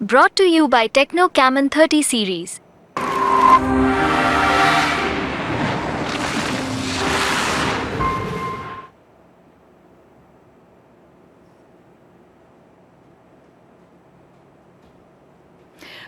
Brought to you by Techno Camon 30 series.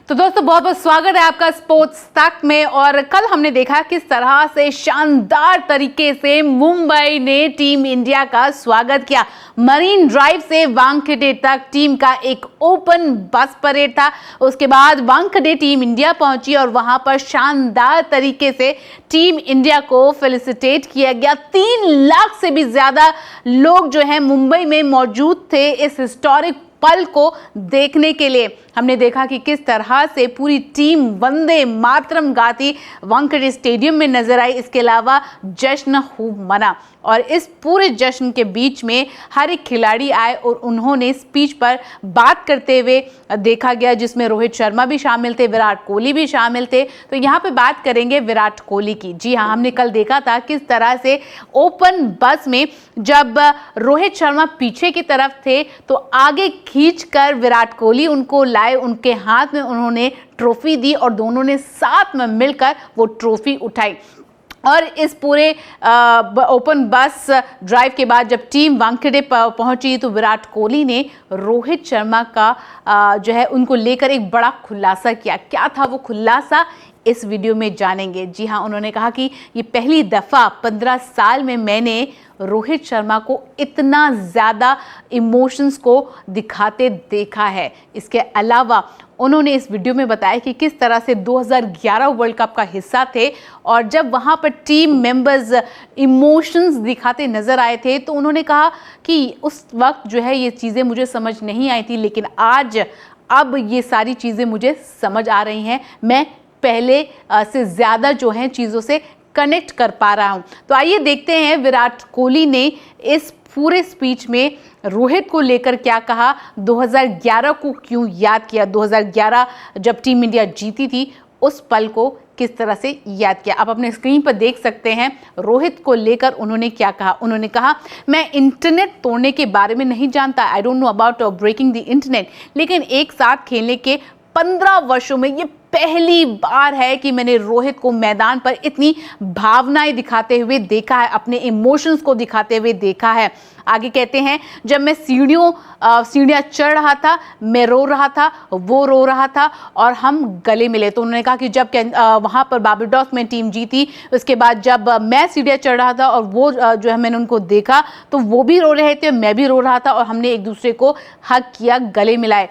तो दोस्तों बहुत बहुत स्वागत है आपका स्पोर्ट्स तक में। और कल हमने देखा किस तरह से शानदार तरीके से मुंबई ने टीम इंडिया का स्वागत किया। मरीन ड्राइव से वानखेड़े तक टीम का एक ओपन बस परेड था। उसके बाद वानखेड़े टीम इंडिया पहुंची और वहां पर शानदार तरीके से टीम इंडिया को फेलिसिटेट किया गया। 3 लाख से भी ज्यादा लोग जो है मुंबई में मौजूद थे इस हिस्टोरिक पल को देखने के लिए। हमने देखा कि किस तरह से पूरी टीम वंदे मातरम गाती वानखेड़े स्टेडियम में नजर आई। इसके अलावा जश्न खूब मना और इस पूरे जश्न के बीच में हर एक खिलाड़ी आए और उन्होंने स्पीच पर बात करते हुए देखा गया, जिसमें रोहित शर्मा भी शामिल थे, विराट कोहली भी शामिल थे। तो यहाँ पे बात करेंगे विराट कोहली की। जी हाँ, हमने कल देखा था किस तरह से ओपन बस में जब रोहित शर्मा पीछे की तरफ थे तो आगे खींचकर विराट कोहली उनको लाए, उनके हाथ में उन्होंने ट्रॉफी दी और दोनों ने साथ में मिलकर वो ट्रॉफी उठाई। और इस पूरे ओपन बस ड्राइव के बाद जब टीम वानखेड़े पहुंची तो विराट कोहली ने रोहित शर्मा का जो है उनको लेकर एक बड़ा खुलासा किया। क्या था वो खुलासा, इस वीडियो में जानेंगे। जी हाँ, उन्होंने कहा कि ये पहली दफ़ा 15 साल में मैंने रोहित शर्मा को इतना ज़्यादा इमोशंस को दिखाते देखा है। इसके अलावा उन्होंने इस वीडियो में बताया कि किस तरह से 2011 वर्ल्ड कप का हिस्सा थे और जब वहाँ पर टीम मेंबर्स इमोशंस दिखाते नज़र आए थे तो उन्होंने कहा कि उस वक्त जो है ये चीज़ें मुझे समझ नहीं आई थी, लेकिन अब ये सारी चीज़ें मुझे समझ आ रही हैं। मैं पहले से ज़्यादा जो है चीज़ों से कनेक्ट कर पा रहा हूं। तो आइए देखते हैं विराट कोहली ने इस पूरे स्पीच में रोहित को लेकर क्या कहा, 2011 को क्यों याद किया, 2011 जब टीम इंडिया जीती थी उस पल को किस तरह से याद किया। आप अपने स्क्रीन पर देख सकते हैं रोहित को लेकर उन्होंने क्या कहा। उन्होंने कहा, मैं इंटरनेट तोड़ने के बारे में नहीं जानता, I don't know about breaking the internet, लेकिन एक साथ खेलने के 15 वर्षों में ये पहली बार है कि मैंने रोहित को मैदान पर इतनी भावनाएं दिखाते हुए देखा है, अपने इमोशंस को दिखाते हुए देखा है। आगे कहते हैं, जब मैं सीढ़ियाँ चढ़ रहा था, मैं रो रहा था, वो रो रहा था और हम गले मिले। तो उन्होंने कहा कि जब वहाँ पर बारबाडोस में टीम जीती, उसके बाद जब मैं सीढ़ियाँ चढ़ रहा था और वो जो है मैंने उनको देखा तो वो भी रो रहे थे, मैं भी रो रहा था और हमने एक दूसरे को हग किया, गले मिलाए।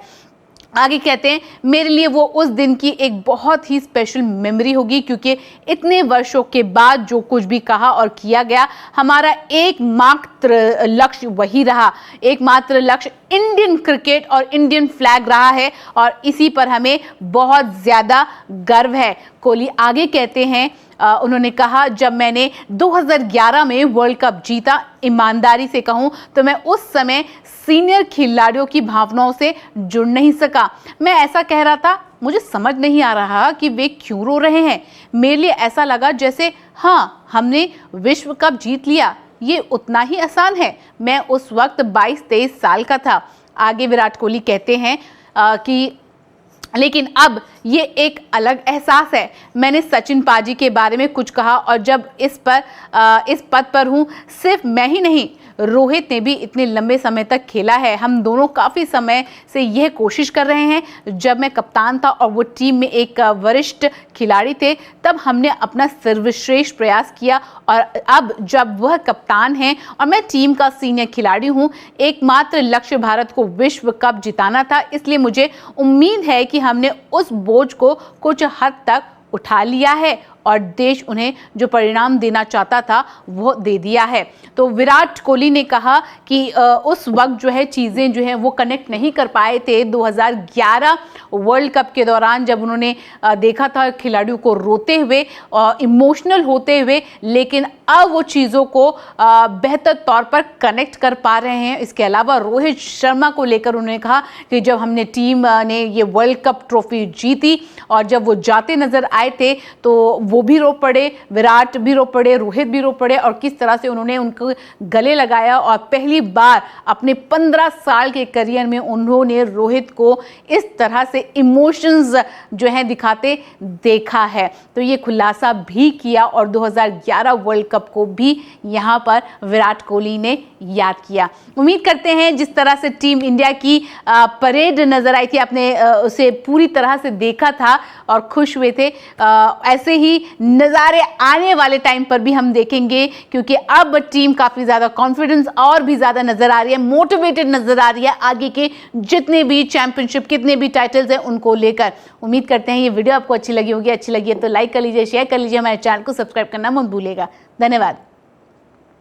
आगे कहते हैं, मेरे लिए वो उस दिन की एक बहुत ही स्पेशल मेमोरी होगी क्योंकि इतने वर्षों के बाद जो कुछ भी कहा और किया गया, हमारा एकमात्र लक्ष्य वही रहा, एकमात्र लक्ष्य इंडियन क्रिकेट और इंडियन फ्लैग रहा है और इसी पर हमें बहुत ज़्यादा गर्व है। कोहली आगे कहते हैं, उन्होंने कहा, जब मैंने 2011 में वर्ल्ड कप जीता, ईमानदारी से कहूं तो मैं उस समय सीनियर खिलाड़ियों की भावनाओं से जुड़ नहीं सका। मैं ऐसा कह रहा था, मुझे समझ नहीं आ रहा कि वे क्यों रो रहे हैं। मेरे लिए ऐसा लगा जैसे हाँ, हमने विश्व कप जीत लिया, ये उतना ही आसान है। मैं उस वक्त 22-23 साल का था। आगे विराट कोहली कहते हैं कि लेकिन अब ये एक अलग एहसास है। मैंने सचिन पाजी के बारे में कुछ कहा और जब इस पद पर हूँ, सिर्फ मैं ही नहीं, रोहित ने भी इतने लंबे समय तक खेला है। हम दोनों काफ़ी समय से यह कोशिश कर रहे हैं। जब मैं कप्तान था और वो टीम में एक वरिष्ठ खिलाड़ी थे, तब हमने अपना सर्वश्रेष्ठ प्रयास किया और अब जब वह कप्तान हैं और मैं टीम का सीनियर खिलाड़ी हूँ, एकमात्र लक्ष्य भारत को विश्व कप जिताना था। इसलिए मुझे उम्मीद है कि हमने उस बोझ को कुछ हद तक उठा लिया है और देश उन्हें जो परिणाम देना चाहता था वो दे दिया है। तो विराट कोहली ने कहा कि उस वक्त जो है चीज़ें जो है वो कनेक्ट नहीं कर पाए थे 2011 वर्ल्ड कप के दौरान, जब उन्होंने देखा था खिलाड़ियों को रोते हुए और इमोशनल होते हुए, लेकिन अब वो चीज़ों को बेहतर तौर पर कनेक्ट कर पा रहे हैं। इसके अलावा रोहित शर्मा को लेकर उन्होंने कहा कि जब हमने टीम ने ये वर्ल्ड कप ट्रॉफी जीती और जब वो जाते नज़र आए थे तो वो भी रो पड़े, विराट भी रो पड़े, रोहित भी रो पड़े और किस तरह से उन्होंने उनको गले लगाया और पहली बार अपने 15 साल के करियर में उन्होंने रोहित को इस तरह से इमोशंस जो है दिखाते देखा है। तो ये खुलासा भी किया और 2011 वर्ल्ड कप को भी यहाँ पर विराट कोहली ने याद किया। उम्मीद करते हैं जिस तरह से टीम इंडिया की परेड नजर आई थी, आपने उसे पूरी तरह से देखा था और खुश हुए थे, ऐसे ही नज़ारे आने वाले टाइम पर भी हम देखेंगे, क्योंकि अब टीम काफ़ी ज़्यादा कॉन्फिडेंस और भी ज़्यादा नज़र आ रही है, मोटिवेटेड नज़र आ रही है आगे के जितने भी चैंपियनशिप, कितने भी टाइटल्स हैं उनको लेकर। उम्मीद करते हैं ये वीडियो आपको अच्छी लगी होगी। अच्छी लगी है तो लाइक कर लीजिए, शेयर कर लीजिए, हमारे चैनल को सब्सक्राइब करना मत भूलिएगा। धन्यवाद।